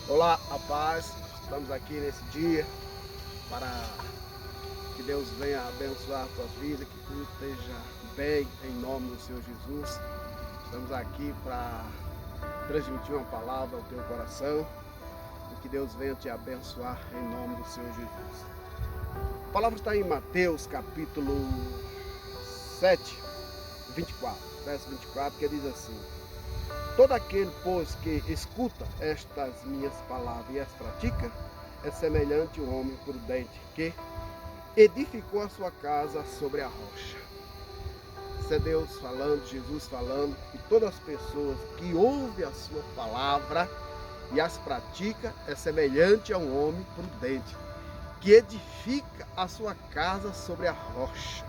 Olá, a paz. Estamos aqui nesse dia para que Deus venha abençoar a tua vida, que tudo esteja bem em nome do Senhor Jesus. Estamos aqui para transmitir uma palavra ao teu coração e que Deus venha te abençoar em nome do Senhor Jesus. A palavra está em Mateus capítulo 7, 24, verso 24, que diz assim: todo aquele, pois, que escuta estas minhas palavras e as pratica, é semelhante a um homem prudente que edificou a sua casa sobre a rocha. Isso é Deus falando, Jesus falando, e todas as pessoas que ouvem a sua palavra e as pratica, é semelhante a um homem prudente que edifica a sua casa sobre a rocha,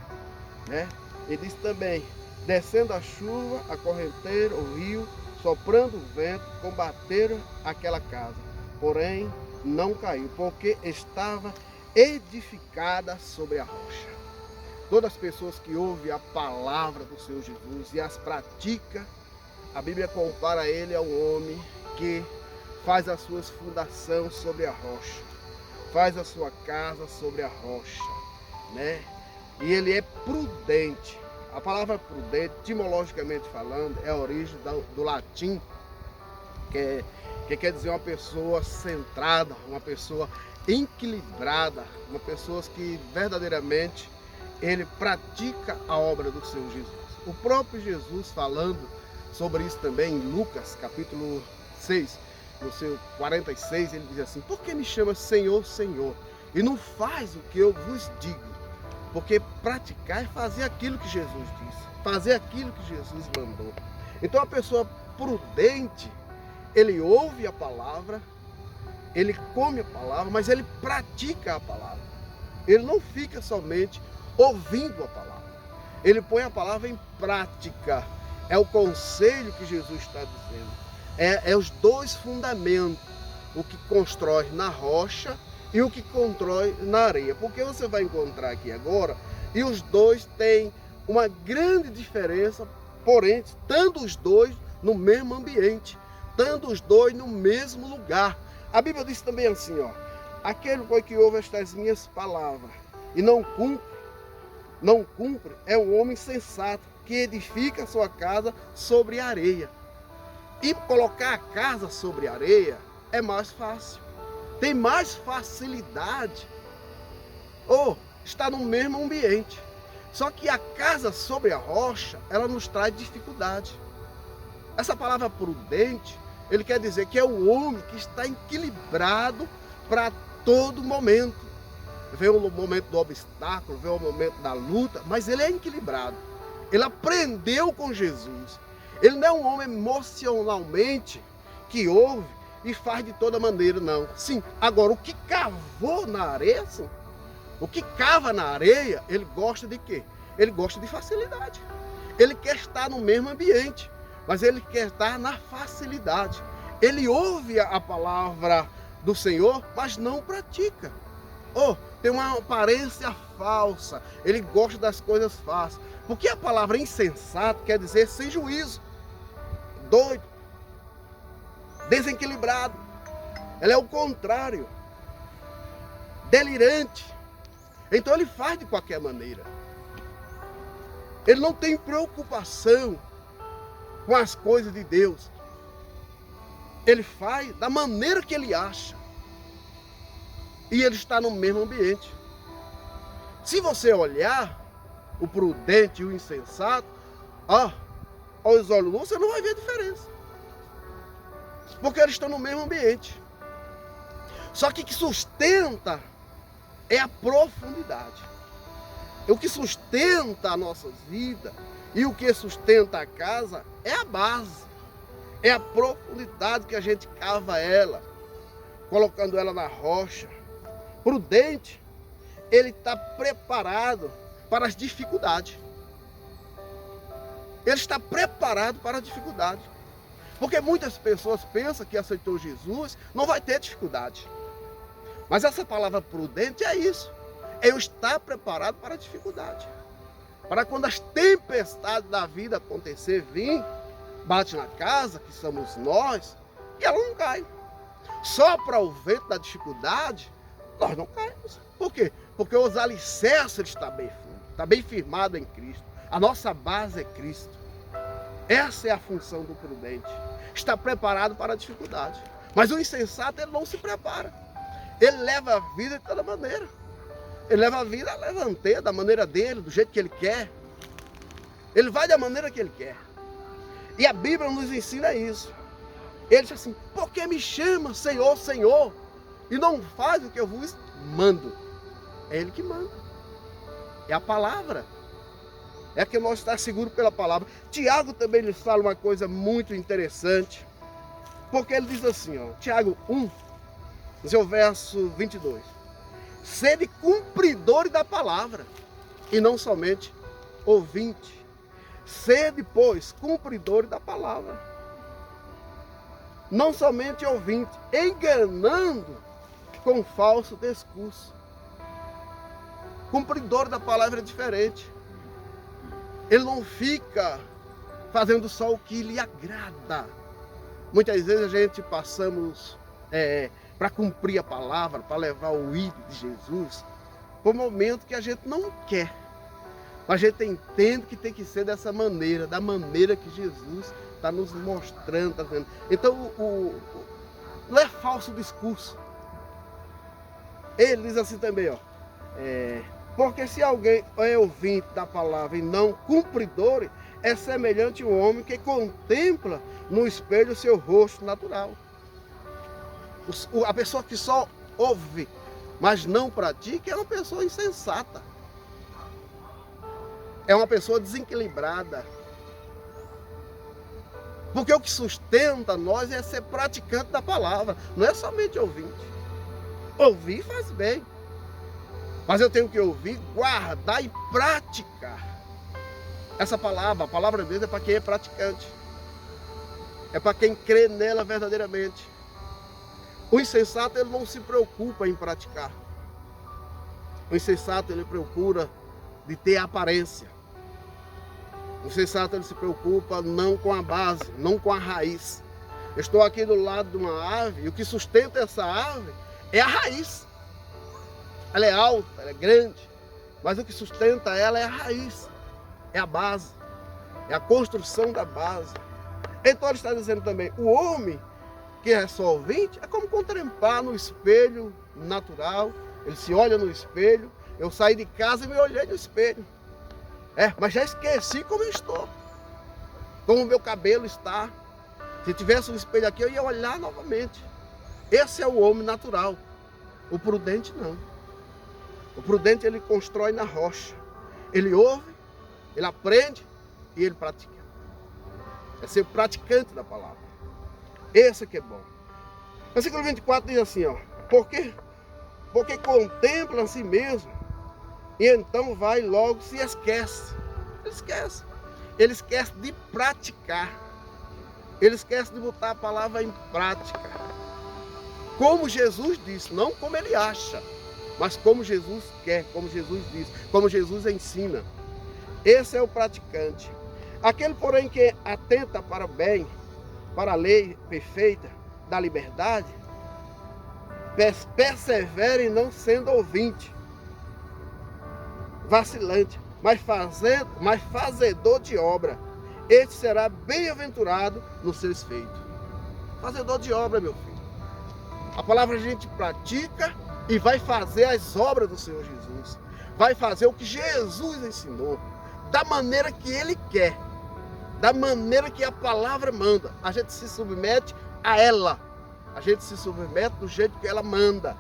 né? Ele diz também: descendo a chuva, a correnteira, o rio, soprando o vento, combateram aquela casa, porém não caiu, porque estava edificada sobre a rocha. Todas as pessoas que ouvem a palavra do Senhor Jesus e as pratica, a Bíblia compara ele a um homem que faz as suas fundações sobre a rocha, faz a sua casa sobre a rocha, né? E ele é prudente. A palavra prudente, etimologicamente falando, é a origem do latim, que quer dizer uma pessoa centrada, uma pessoa equilibrada, uma pessoa que verdadeiramente ele pratica a obra do Senhor Jesus. O próprio Jesus falando sobre isso também em Lucas capítulo 6, no seu 46, ele diz assim: por que me chama Senhor, Senhor, e não faz o que eu vos digo? Porque praticar é fazer aquilo que Jesus disse, fazer aquilo que Jesus mandou. Então a pessoa prudente, ele ouve a palavra, ele come a palavra, mas ele pratica a palavra. Ele não fica somente ouvindo a palavra, ele põe a palavra em prática. É o conselho que Jesus está dizendo. É os dois fundamentos, o que constrói na rocha e o que constrói na areia. Porque você vai encontrar aqui agora, e os dois têm uma grande diferença, porém, estando os dois no mesmo ambiente, estando os dois no mesmo lugar. A Bíblia diz também assim, ó: aquele que ouve estas minhas palavras e não cumpre, é um homem sensato, que edifica a sua casa sobre a areia. E colocar a casa sobre a areia é mais fácil, tem mais facilidade, ou está no mesmo ambiente. Só que a casa sobre a rocha, ela nos traz dificuldade. Essa palavra prudente, ele quer dizer que é o homem que está equilibrado para todo momento. Vem o momento do obstáculo, vem o momento da luta, mas ele é equilibrado. Ele aprendeu com Jesus. Ele não é um homem emocionalmente que ouve e faz de toda maneira, não. Sim, agora o que cavou na areia, sim, o que cava na areia, ele gosta de quê? Ele gosta de facilidade. Ele quer estar no mesmo ambiente, mas ele quer estar na facilidade. Ele ouve a palavra do Senhor, mas não pratica. Tem uma aparência falsa. Ele gosta das coisas fáceis. Porque a palavra insensato quer dizer sem juízo, doido, desequilibrado. Ela é o contrário, delirante. Então ele faz de qualquer maneira. Ele não tem preocupação com as coisas de Deus. Ele faz da maneira que ele acha. E ele está no mesmo ambiente. Se você olhar o prudente e o insensato, aos olhos nus, você não vai ver a diferença. Porque eles estão no mesmo ambiente. Só que o que sustenta é a profundidade. O que sustenta a nossa vida e o que sustenta a casa é a base. É a profundidade que a gente cava ela, colocando ela na rocha. Prudente, ele está preparado para as dificuldades. Ele está preparado para a dificuldade. Porque muitas pessoas pensam que aceitou Jesus não vai ter dificuldade. Mas essa palavra prudente é isso. É eu estar preparado para a dificuldade. Para quando as tempestades da vida acontecer, vir, bate na casa, que somos nós, e ela não cai. sopra o vento da dificuldade, nós não caímos. Por quê? Porque os alicerces estão bem fundo, está bem firmado em Cristo. A nossa base é Cristo. Essa é a função do prudente. Está preparado para a dificuldade. Mas o insensato, ele não se prepara. Ele leva a vida de toda maneira. Ele leva a vida a levantar da maneira dele, do jeito que ele quer. Ele vai da maneira que ele quer. E a Bíblia nos ensina isso. Ele diz assim: por que me chama Senhor, Senhor, e não faz o que eu vos mando? É Ele que manda. É a palavra. É que nós estamos seguros pela palavra. Tiago também lhes fala uma coisa muito interessante. Porque ele diz assim, ó, Tiago 1, seu verso 22. Sede cumpridores da palavra, e não somente ouvinte. Sede, pois, cumpridores da palavra, não somente ouvinte, enganando com falso discurso. Cumpridor da palavra é diferente. Ele não fica fazendo só o que lhe agrada. Muitas vezes a gente passamos para cumprir a palavra, para levar o ídolo de Jesus, por um momento que a gente não quer. Mas a gente entende que tem que ser dessa maneira, da maneira que Jesus está nos mostrando, está dizendo. Então, não é falso discurso. Ele diz assim também, ó, porque se alguém é ouvinte da palavra e não cumpridor, é semelhante ao homem que contempla no espelho o seu rosto natural. A pessoa que só ouve, mas não pratica, é uma pessoa insensata. É uma pessoa desequilibrada. Porque o que sustenta nós é ser praticante da palavra, não é somente ouvinte. Ouvir faz bem, mas eu tenho que ouvir, guardar e praticar. Essa palavra, a palavra de Deus é para quem é praticante. É para quem crê nela verdadeiramente. O insensato, ele não se preocupa em praticar. O insensato, ele procura de ter aparência. O insensato, ele se preocupa não com a base, não com a raiz. Eu estou aqui do lado de uma árvore e o que sustenta essa árvore é a raiz. Ela é alta, ela é grande, mas o que sustenta ela é a raiz, é a base, é a construção da base. Então ele está dizendo também, o homem que é só ouvinte é como contemplar no espelho natural. Ele se olha no espelho. Eu saí de casa e me olhei no espelho. Mas já esqueci como eu estou, como o meu cabelo está. Se tivesse um espelho aqui, eu ia olhar novamente. Esse é o homem natural. O prudente não. O prudente, ele constrói na rocha. Ele ouve, ele aprende e ele pratica. É ser praticante da palavra. Esse que é bom. Versículo 24 diz assim, ó, porque contempla a si mesmo e então vai logo se esquece. Ele esquece. Ele esquece de praticar. Ele esquece de botar a palavra em prática. Como Jesus disse, não como ele acha, mas como Jesus quer, como Jesus diz, como Jesus ensina. Esse é o praticante. Aquele, porém, que atenta para o bem, para a lei perfeita da liberdade, persevera em não sendo ouvinte, vacilante, mas fazedor de obra. Este será bem-aventurado nos seus feitos. Fazedor de obra, meu filho. A palavra a gente pratica e vai fazer as obras do Senhor Jesus. Vai fazer o que Jesus ensinou, da maneira que Ele quer, da maneira que a palavra manda. A gente se submete a ela. A gente se submete do jeito que ela manda.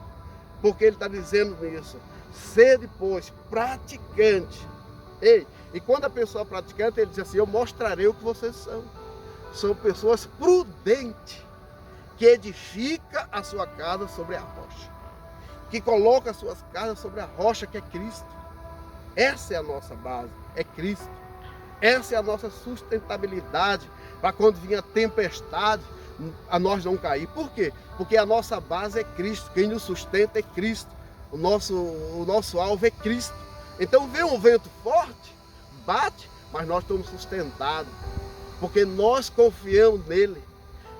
Porque Ele está dizendo isso. Sede, pois, praticante. E quando a pessoa é praticante, Ele diz assim, eu mostrarei o que vocês são. São pessoas prudentes, que edifica a sua casa sobre a rocha. Que coloca as suas casas sobre a rocha, que é Cristo. Essa é a nossa base, é Cristo. Essa é a nossa sustentabilidade, para quando vinha a tempestade, a nós não cair. Por quê? Porque a nossa base é Cristo, quem nos sustenta é Cristo. O nosso alvo é Cristo. Então vem um vento forte, bate, mas nós estamos sustentados, porque nós confiamos nele.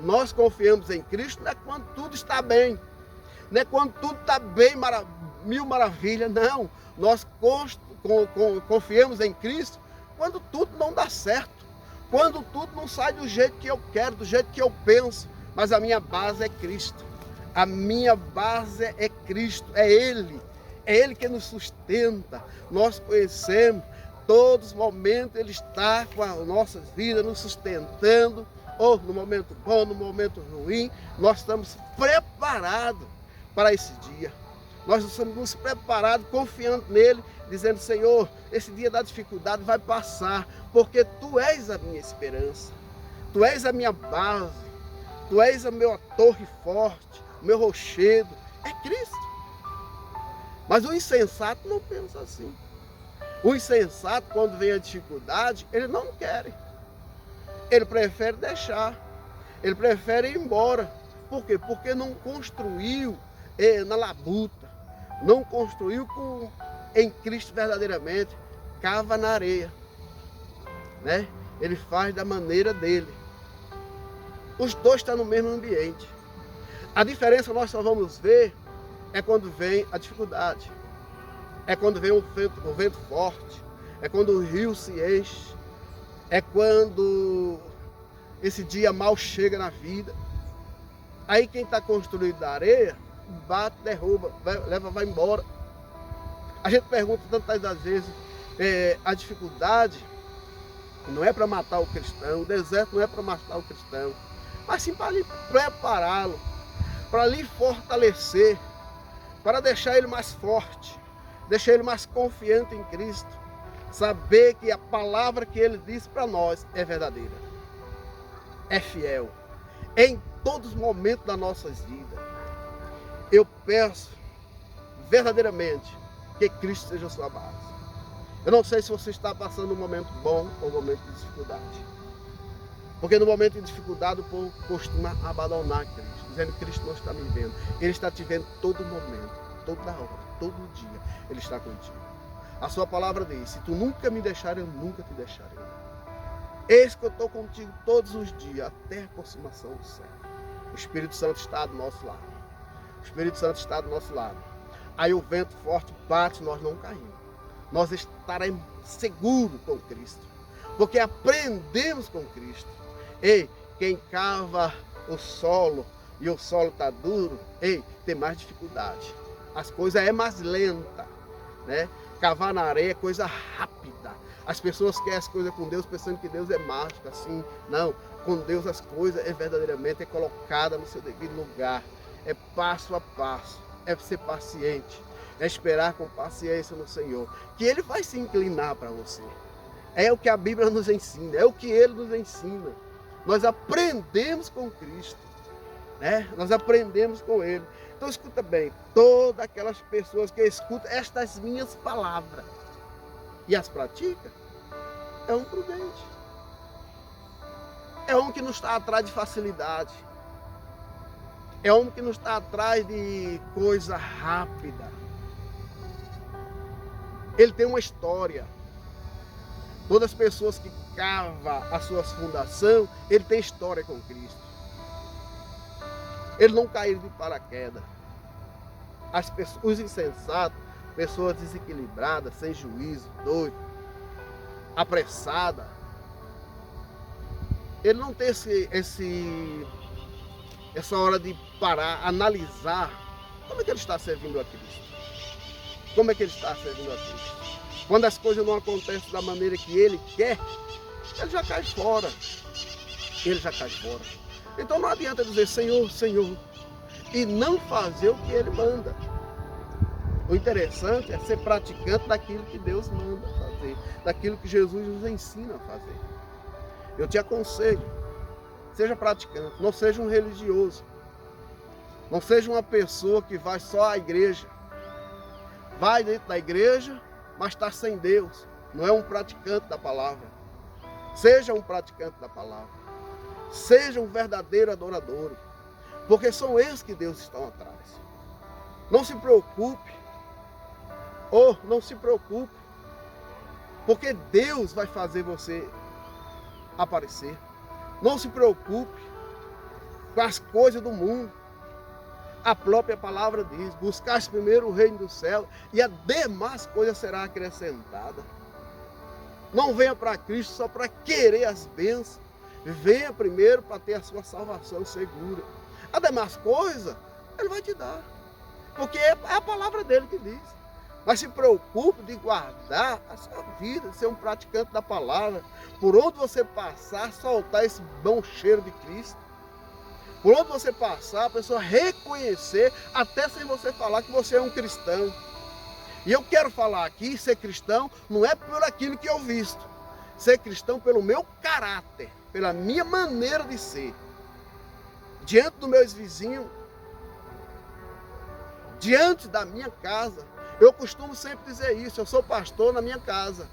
Nós confiamos em Cristo não é quando tudo está bem, não é quando tudo está bem, mil maravilhas, não. Nós confiamos em Cristo quando tudo não dá certo, quando tudo não sai do jeito que eu quero, do jeito que eu penso, mas a minha base é Cristo. A minha base é Cristo, é Ele que nos sustenta. Nós conhecemos, todos os momentos Ele está com as nossas vidas, nos sustentando, ou no momento bom, no momento ruim, nós estamos preparados para esse dia. Nós estamos nos preparados, confiando nele, dizendo: Senhor, esse dia da dificuldade vai passar, porque Tu és a minha esperança, Tu és a minha base, Tu és a minha torre forte, o meu rochedo, é Cristo. Mas o insensato não pensa assim. O insensato, quando vem a dificuldade, ele não quer. Ele prefere deixar. Ele prefere ir embora. Por quê? Porque não construiu na labuta. Não construiu em Cristo verdadeiramente. Cava na areia. Né? Ele faz da maneira dele. Os dois estão no mesmo ambiente. A diferença nós só vamos ver é quando vem a dificuldade. É quando vem o vento forte. É quando o rio se enche. É quando esse dia mal chega na vida. Aí quem está construído da areia, bate, derruba, vai embora. A gente pergunta tantas vezes, a dificuldade não é para matar o cristão, o deserto não é para matar o cristão, mas sim para lhe prepará-lo, para lhe fortalecer, para deixar ele mais forte, deixar ele mais confiante em Cristo, saber que a palavra que ele disse para nós é verdadeira, é fiel, em todos os momentos das nossas vidas. Eu peço verdadeiramente que Cristo seja a sua base. Eu não sei se você está passando um momento bom ou um momento de dificuldade. Porque no momento de dificuldade o povo costuma abandonar Cristo, dizendo que Cristo não está me vendo. Ele está te vendo todo momento, toda hora, todo dia. Ele está contigo. A sua palavra diz: se tu nunca me deixar, eu nunca te deixarei. Eis que eu estou contigo todos os dias, até a consumação do céu. O Espírito Santo está do nosso lado. O Espírito Santo está do nosso lado. Aí o vento forte bate, nós não caímos. Nós estaremos seguros com Cristo. Porque aprendemos com Cristo. Ei, quem cava o solo e o solo está duro, ei, tem mais dificuldade. As coisas é mais lenta, né? Cavar na areia é coisa rápida. As pessoas querem as coisas com Deus pensando que Deus é mágico, assim. Não, com Deus as coisas verdadeiramente é colocada no seu devido lugar. É passo a passo, é ser paciente, é esperar com paciência no Senhor, que Ele vai se inclinar para você. É o que a Bíblia nos ensina, é o que Ele nos ensina. Nós aprendemos com Cristo, né? Nós aprendemos com Ele. Então escuta bem, todas aquelas pessoas que escutam estas minhas palavras e as pratica, é um prudente. É um que não está atrás de facilidade. É um que não está atrás de coisa rápida. Ele tem uma história. Todas as pessoas que cavam as suas fundações, ele tem história com Cristo. Ele não caiu de paraquedas. Os insensatos, pessoas desequilibradas, sem juízo, doidas, apressadas. Ele não tem essa hora de parar, analisar como é que ele está servindo a Cristo. Como é que ele está servindo a Cristo. Quando as coisas não acontecem da maneira que ele quer, ele já cai fora. Ele já cai fora. Então não adianta dizer Senhor, Senhor, e não fazer o que ele manda. O interessante é ser praticante daquilo que Deus manda fazer, daquilo que Jesus nos ensina a fazer. Eu te aconselho, seja praticante, não seja um religioso, não seja uma pessoa que vai só à igreja, vai dentro da igreja, mas está sem Deus, não é um praticante da palavra. Seja um praticante da palavra, seja um verdadeiro adorador, porque são esses que Deus está atrás. Não se preocupe, não se preocupe, porque Deus vai fazer você aparecer. Não se preocupe, com as coisas do mundo. A própria palavra diz: buscaste primeiro o reino do céu e a demais coisa será acrescentada. Não venha para Cristo só para querer as bênçãos. Venha primeiro para ter a sua salvação segura. A demais coisa, Ele vai te dar. Porque é a palavra dele que diz. Mas se preocupe de guardar a sua vida, de ser um praticante da palavra. Por onde você passar, soltar esse bom cheiro de Cristo. Por onde você passar, a pessoa reconhecer, até sem você falar que você é um cristão. E eu quero falar aqui, ser cristão não é por aquilo que eu visto. Ser cristão pelo meu caráter, pela minha maneira de ser. Diante dos meus vizinhos, diante da minha casa. Eu costumo sempre dizer isso: eu sou pastor na minha casa.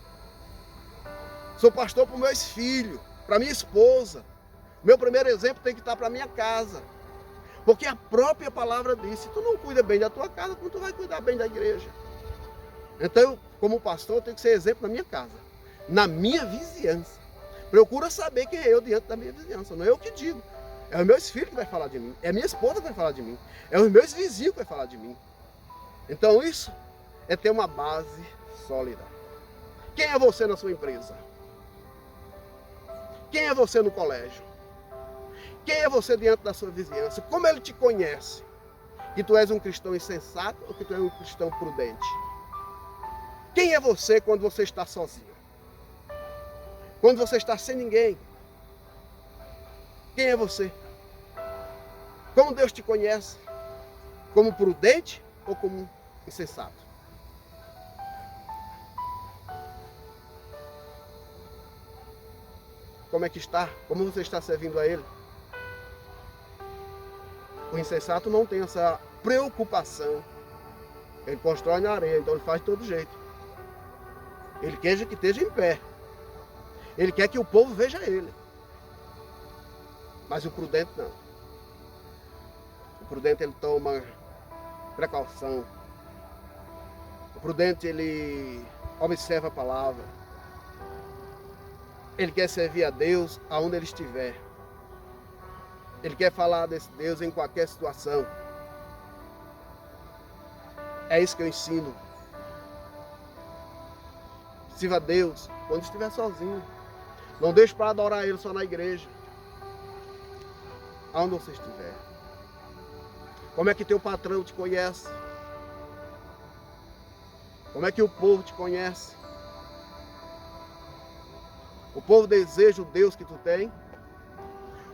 Sou pastor para os meus filhos, para minha esposa. Meu primeiro exemplo tem que estar para minha casa. Porque a própria palavra diz: se tu não cuida bem da tua casa, como tu vai cuidar bem da igreja? Então, eu, como pastor, tenho que ser exemplo na minha casa, na minha vizinhança. Procura saber quem é eu diante da minha vizinhança. Não é eu que digo. É os meus filhos que vai falar de mim. É minha esposa que vai falar de mim. É os meus vizinhos que vai falar de mim. Então isso é ter uma base sólida. Quem é você na sua empresa? Quem é você no colégio? Quem é você diante da sua vizinhança? Como ele te conhece? Que tu és um cristão insensato ou que tu és um cristão prudente? Quem é você quando você está sozinho? Quando você está sem ninguém? Quem é você? Como Deus te conhece? Como prudente ou como insensato? Como é que está? Como você está servindo a Ele? O insensato não tem essa preocupação. Ele constrói na areia, então ele faz de todo jeito. Ele quer que esteja em pé. Ele quer que o povo veja ele. Mas o prudente não. O prudente ele toma precaução. O prudente ele observa a palavra. Ele quer servir a Deus aonde ele estiver. Ele quer falar desse Deus em qualquer situação. É isso que eu ensino. Sirva a Deus quando estiver sozinho. Não deixe para adorar Ele só na igreja. Aonde você estiver. Como é que teu patrão te conhece? Como é que o povo te conhece? O povo deseja o Deus que tu tem?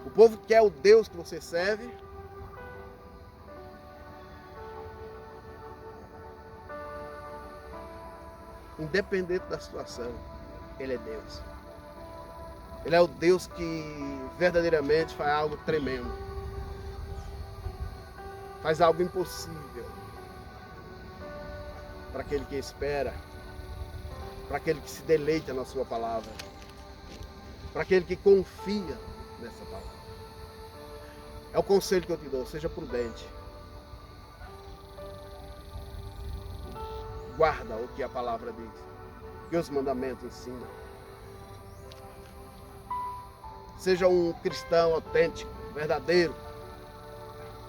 O povo quer o Deus que você serve? Independente da situação, Ele é Deus. Ele é o Deus que verdadeiramente faz algo tremendo. Faz algo impossível. Para aquele que espera. Para aquele que se deleita na sua palavra. Para aquele que confia nessa palavra. É o conselho que eu te dou: seja prudente. Guarda o que a palavra diz, que os mandamentos ensinam. Seja um cristão autêntico, verdadeiro.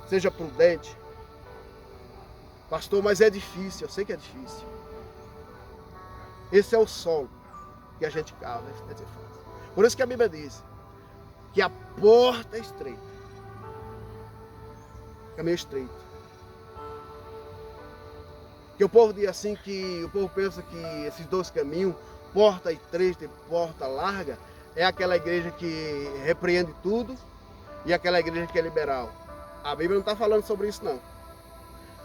Seja prudente. Pastor, mas é difícil. Eu sei que é difícil. Esse é o solo que a gente cava. Por isso que a Bíblia diz que a porta é estreita. Caminho estreito. Que o povo diz assim, que o povo pensa que esses dois caminhos, porta estreita e porta larga, é aquela igreja que repreende tudo e aquela igreja que é liberal. A Bíblia não está falando sobre isso, não.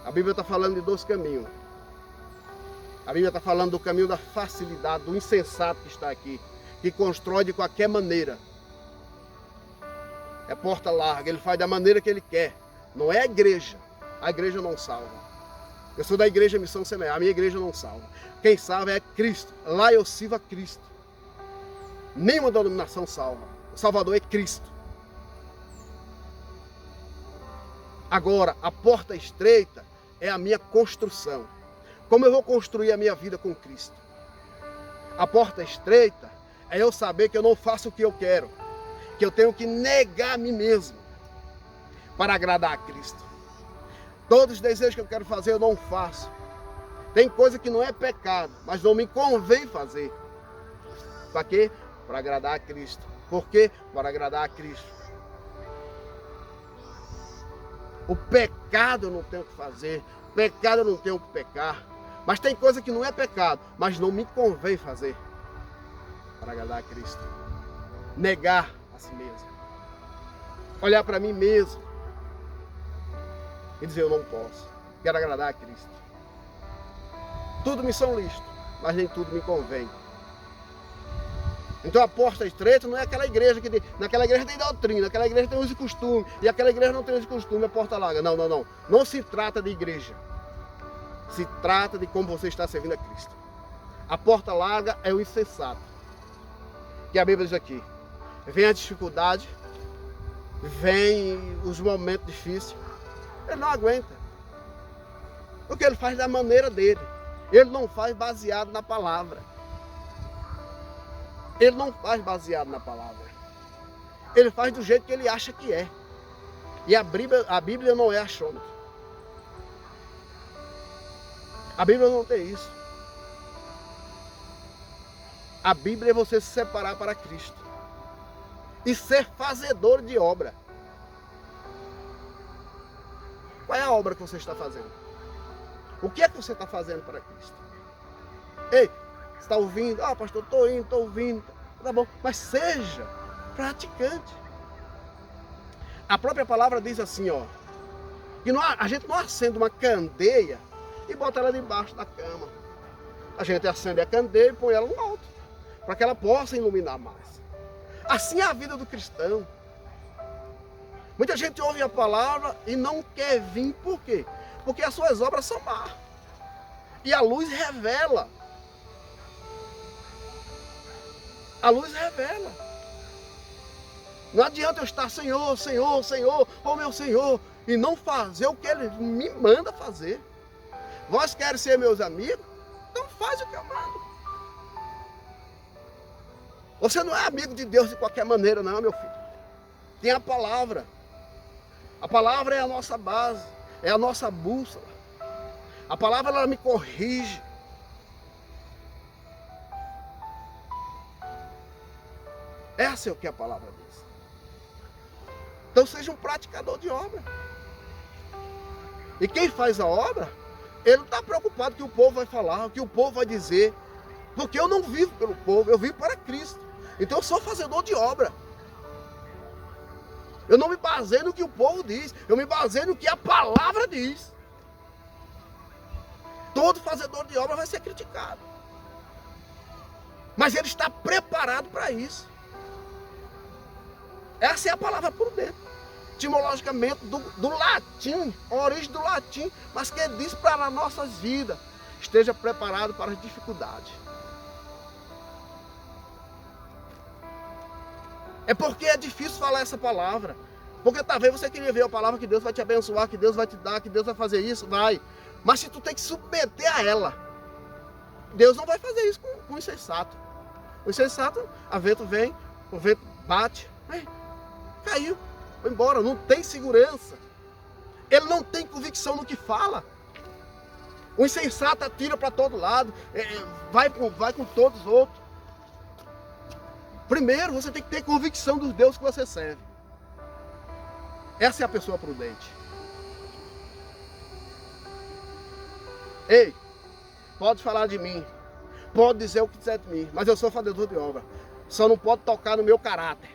A Bíblia está falando de dois caminhos. A Bíblia está falando do caminho da facilidade, do insensato que está aqui, que constrói de qualquer maneira. É porta larga, ele faz da maneira que ele quer. Não é a igreja. A igreja não salva. Eu sou da igreja Missão Semear, a minha igreja não salva. Quem salva é Cristo. Lá eu sirvo a Cristo. Nenhuma denominação salva. O Salvador é Cristo. Agora, a porta estreita é a minha construção. Como eu vou construir a minha vida com Cristo? A porta estreita é eu saber que eu não faço o que eu quero. Que eu tenho que negar a mim mesmo. para agradar a Cristo. Todos os desejos que eu quero fazer eu não faço. Tem coisa que não é pecado, mas não me convém fazer. Para quê? Para agradar a Cristo. Por quê? Para agradar a Cristo. O pecado eu não tenho que fazer. O pecado eu não tenho que pecar. Mas tem coisa que não é pecado, mas não me convém fazer. Para agradar a Cristo. Negar a si mesmo. Olhar para mim mesmo. E dizer, eu não posso. Quero agradar a Cristo. Tudo me são lícito, mas nem tudo me convém. Então a porta estreita não é aquela igreja que tem... Naquela igreja tem doutrina, naquela igreja tem uso e costume. E aquela igreja não tem uso e costume, é porta larga. Não, não, não. Não se trata de igreja. Se trata de como você está servindo a Cristo. A porta larga é o insensato. Que a Bíblia diz aqui. Vem a dificuldade, vem os momentos difíceis. Ele não aguenta. Porque ele faz da maneira dele. Ele não faz baseado na palavra. Ele não faz baseado na palavra. Ele faz do jeito que ele acha que é. E a Bíblia não é achômetro. A Bíblia não tem isso. A Bíblia é você se separar para Cristo. E ser fazedor de obra. Qual é a obra que você está fazendo? O que é que você está fazendo para Cristo? Ei, você está ouvindo? Ah, pastor, estou indo, estou ouvindo. Tá bom, mas seja praticante. A própria palavra diz assim, ó. Que a gente não acende uma candeia e bota ela debaixo da cama. A gente acende a candeia e põe ela no alto. Para que ela possa iluminar mais. Assim é a vida do cristão. Muita gente ouve a palavra e não quer vir. Por quê? Porque as suas obras são más. E a luz revela. A luz revela. Não adianta eu estar, Senhor, Senhor, Senhor, ó meu Senhor, e não fazer o que Ele me manda fazer. Vós querem ser meus amigos? Então faz o que eu mando. Você não é amigo de Deus de qualquer maneira, não, meu filho. Tem a palavra. A palavra é a nossa base. É a nossa bússola. A palavra, ela me corrige. Essa é o que a palavra diz. Então seja um praticador de obra. E quem faz a obra, ele não está preocupado com o que o povo vai falar, o que o povo vai dizer. Porque eu não vivo pelo povo, eu vivo para Cristo. Então eu sou fazedor de obra. Eu não me baseio no que o povo diz. Eu me baseio no que a palavra diz. Todo fazedor de obra vai ser criticado. Mas ele está preparado para isso. Essa é a palavra por dentro. Etimologicamente do latim, a origem do latim, mas que diz para as nossas vidas. Esteja preparado para as dificuldades. É porque é difícil falar essa palavra. Porque talvez você queria ver a palavra que Deus vai te abençoar, que Deus vai te dar, que Deus vai fazer isso, vai. Mas se tu tem que submeter a ela, Deus não vai fazer isso com o insensato. O insensato, a vento vem, o vento bate, caiu, foi embora, não tem segurança. Ele não tem convicção no que fala. O insensato atira para todo lado, vai com todos os outros. Primeiro, você tem que ter convicção dos deuses que você serve. Essa é a pessoa prudente. Ei, pode falar de mim, pode dizer o que quiser de mim, mas eu sou fazedor de obra. Só não pode tocar no meu caráter.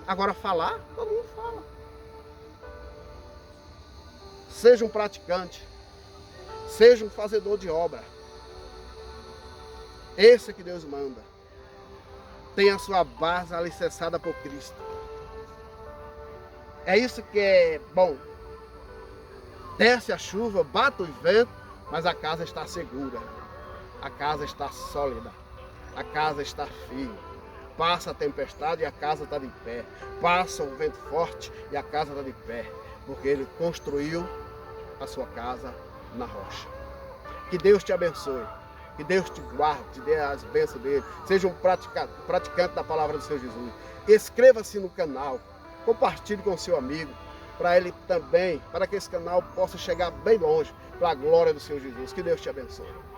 Agora falar, todo mundo fala. Seja um praticante, seja um fazedor de obra. Esse é que Deus manda. Tenha a sua base alicerçada por Cristo. É isso que é bom. Desce a chuva, bate o vento, mas a casa está segura. A casa está sólida. A casa está firme. Passa a tempestade e a casa está de pé. Passa o vento forte e a casa está de pé. Porque ele construiu a sua casa na rocha. Que Deus te abençoe. Que Deus te guarde, te dê as bênçãos dele. Seja um praticante da palavra do Senhor Jesus. Inscreva-se no canal. Compartilhe com o seu amigo. Para ele também, para que esse canal possa chegar bem longe. Para a glória do Senhor Jesus. Que Deus te abençoe.